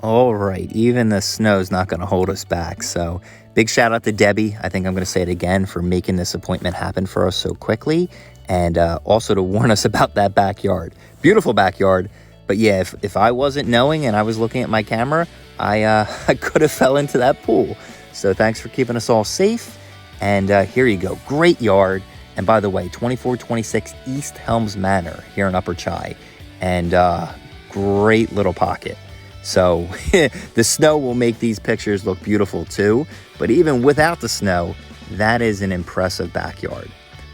All right, even the snow's not going to hold us back. So big shout out to Debbie. I think I'm going to say it again for making this appointment happen for us so quickly. And also to warn us about that backyard. Beautiful backyard. But yeah, if I wasn't knowing and I was looking at my camera, I could have fell into that pool. So thanks for keeping us all safe. And here you go. Great yard. And by the way, 2426 East Helms Manor here in Upper Chi. And great little pocket. So the snow will make these pictures look beautiful too. But even without the snow, that is an impressive backyard.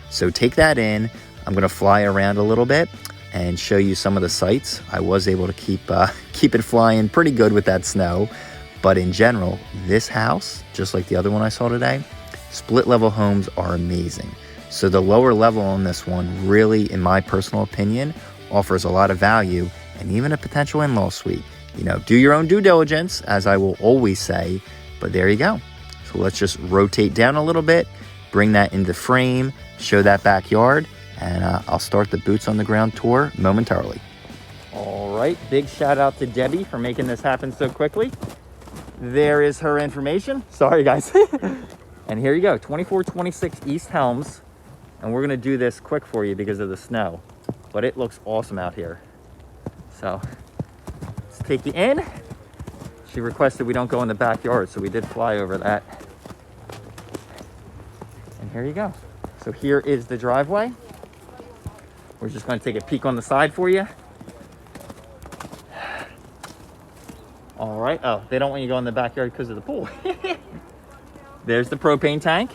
So take that in. I'm going to fly around a little bit and show you some of the sights. I was able to keep it flying pretty good with that snow. But in general, this house, just like the other one I saw today, split level homes are amazing. So the lower level on this one really, in my personal opinion, offers a lot of value and even a potential in-law suite. You know, do your own due diligence, as I will always say, but there you go. So let's just rotate down a little bit, bring that into frame, show that backyard, and I'll start the boots on the ground tour momentarily. All right, big shout out to Debbie for making this happen so quickly. There is her information. Sorry, guys. And here you go, 2426 East Helms. And we're gonna do this quick for you because of the snow, but it looks awesome out here. So let's take you in. She requested we don't go in the backyard, so we did fly over that. And here you go. So here is the driveway. We're just gonna take a peek on the side for you. All right, oh, they don't want you to go in the backyard because of the pool. There's the propane tank.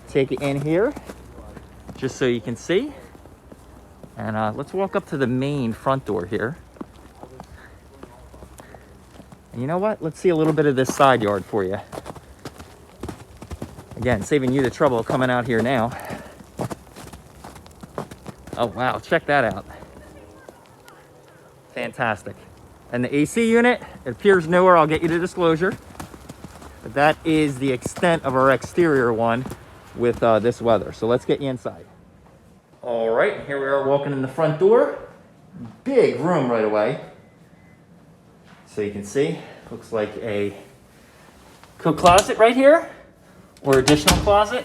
Take it in here, just so you can see. And let's walk up to the main front door here. And you know what? Let's see a little bit of this side yard for you. Again, saving you the trouble of coming out here now. Oh, wow, check that out. Fantastic. And the AC unit, it appears newer. I'll get you the disclosure. But that is the extent of our exterior one with this weather. So let's get you inside. All right, here we are walking in the front door. Big room right away. So you can see, looks like a coat closet right here, or additional closet.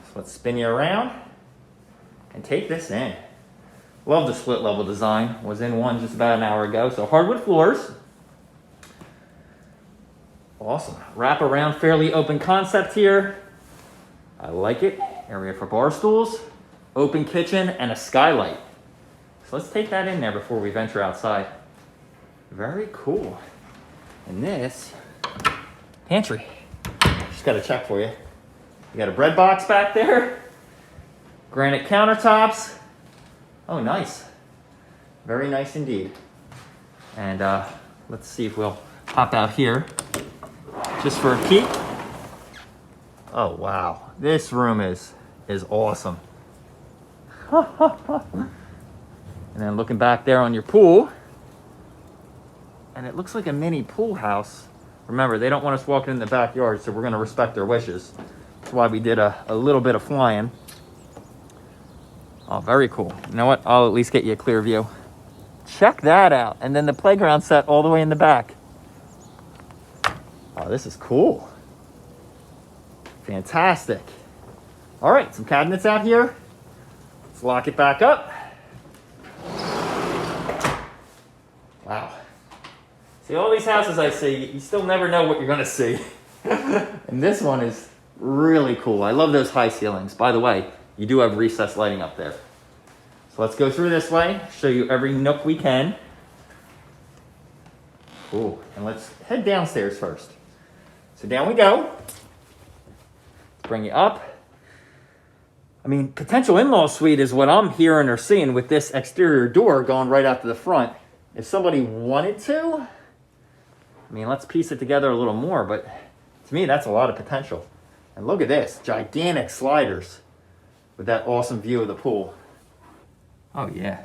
So let's spin you around and take this in. Love the split level design. Was in one just about an hour ago. So hardwood floors. Awesome. Wrap around, fairly open concept here. I like it. Area for bar stools, open kitchen, and a skylight. So let's take that in there before we venture outside. Very cool. And this, pantry. Just got to check for you. You got a bread box back there. Granite countertops. Oh, nice. Very nice indeed. And let's see if we'll pop out here just for a peek. Oh, wow. This room is awesome. And then looking back there on your pool, and it looks like a mini pool house. Remember, they don't want us walking in the backyard, so we're going to respect their wishes. That's why we did a little bit of flying. Oh, very cool. You know what? I'll at least get you a clear view. Check that out. And then the playground set all the way in the back. Oh, this is cool. Fantastic. All right, some cabinets out here. Let's lock it back up. Wow. See, all these houses I see, you still never know what you're gonna see. And this one is really cool. I love those high ceilings. By the way, you do have recessed lighting up there. So let's go through this way, show you every nook we can. Cool, and let's head downstairs first. So down we go. Bring you up. I mean, potential in-law suite is what I'm hearing or seeing with this exterior door going right out to the front. If somebody wanted to, I mean, let's piece it together a little more, but to me, that's a lot of potential. And look at this, gigantic sliders with that awesome view of the pool. Oh yeah.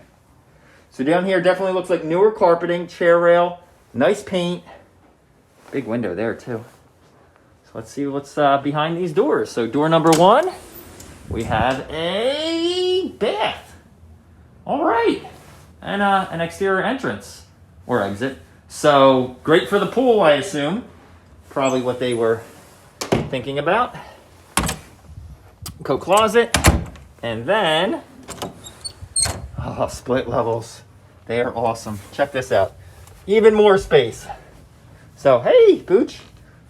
So down here definitely looks like newer carpeting, chair rail, nice paint. Big window there too. So let's see what's behind these doors. So door number one, we have a bath. All right. And an exterior entrance. or exit. So great for the pool, I assume. Probably what they were thinking about. Coat closet. And then, oh, split levels. They are awesome. Check this out. Even more space. So, hey, Pooch.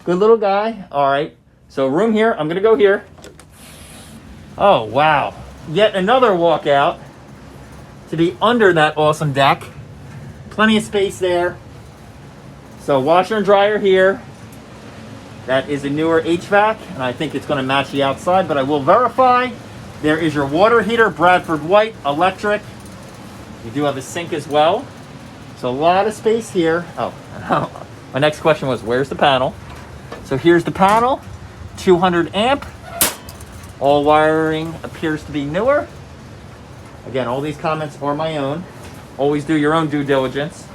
Good little guy. All right. So room here. I'm going to go here. Oh, wow. Yet another walkout to be under that awesome deck. Plenty of space there. So washer and dryer here. That is a newer HVAC, and I think it's going to match the outside, but I will verify. There is your water heater, Bradford White, electric. You do have a sink as well. So a lot of space here. Oh, my next question was, where's the panel? So here's the panel, 200 amp. All wiring appears to be newer. Again, all these comments are my own. Always do your own due diligence.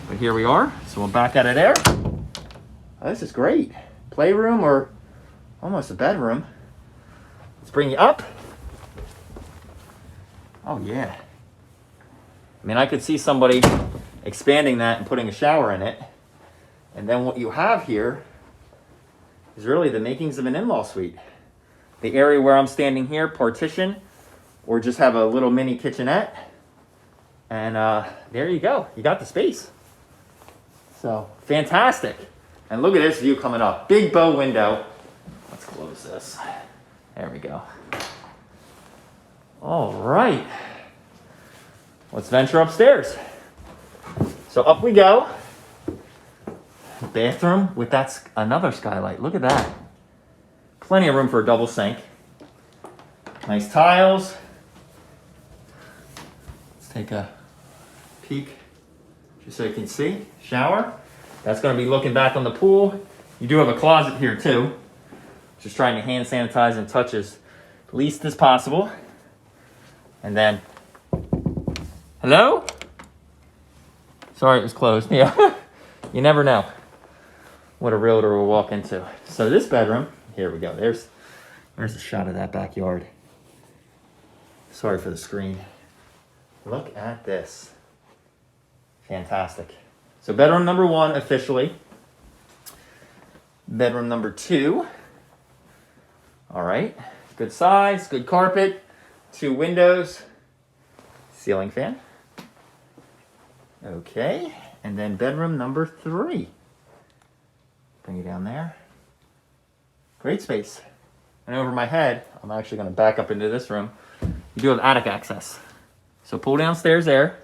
But here we are. So we'll back out of there. Oh, this is great. Playroom or almost a bedroom. Let's bring you up. Oh, yeah. I mean, I could see somebody expanding that and putting a shower in it. And then what you have here is really the makings of an in-law suite. The area where I'm standing here, partition, or just have a little mini kitchenette. And there you go. You got the space. So, fantastic. And look at this view coming up. Big bow window. Let's close this. There we go. All right. Let's venture upstairs. So up we go. Bathroom with another skylight. Look at that. Plenty of room for a double sink. Nice tiles. Let's take a peek just so you can see. Shower. That's going to be looking back on the pool. You do have a closet here too. Just trying to hand sanitize and touch as least as possible. And then, hello? Sorry, it was closed. Yeah, you never know what a realtor will walk into. So this bedroom, here we go. There's a shot of that backyard. Sorry for the screen. Look at this. Fantastic. So bedroom number 1 officially. Bedroom number 2. All right. Good size, good carpet, 2 windows, ceiling fan. Okay. And then bedroom number 3. Bring you down there. Great space. And over my head, I'm actually going to back up into this room. You do have attic access. So pull downstairs there.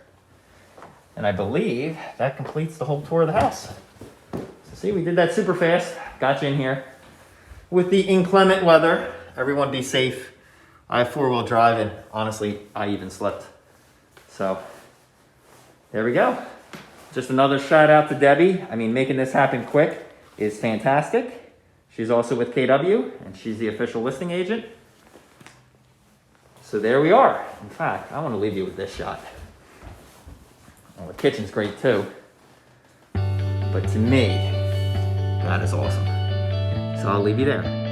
And I believe that completes the whole tour of the house. So see, we did that super fast. Got you in here. With the inclement weather, everyone be safe. I have 4-wheel drive, and honestly, I even slept. So there we go. Just another shout out to Debbie. I mean, making this happen quick is fantastic. She's also with KW, and she's the official listing agent. So there we are. In fact, I want to leave you with this shot. Well, the kitchen's great too. But to me, that is awesome. So I'll leave you there.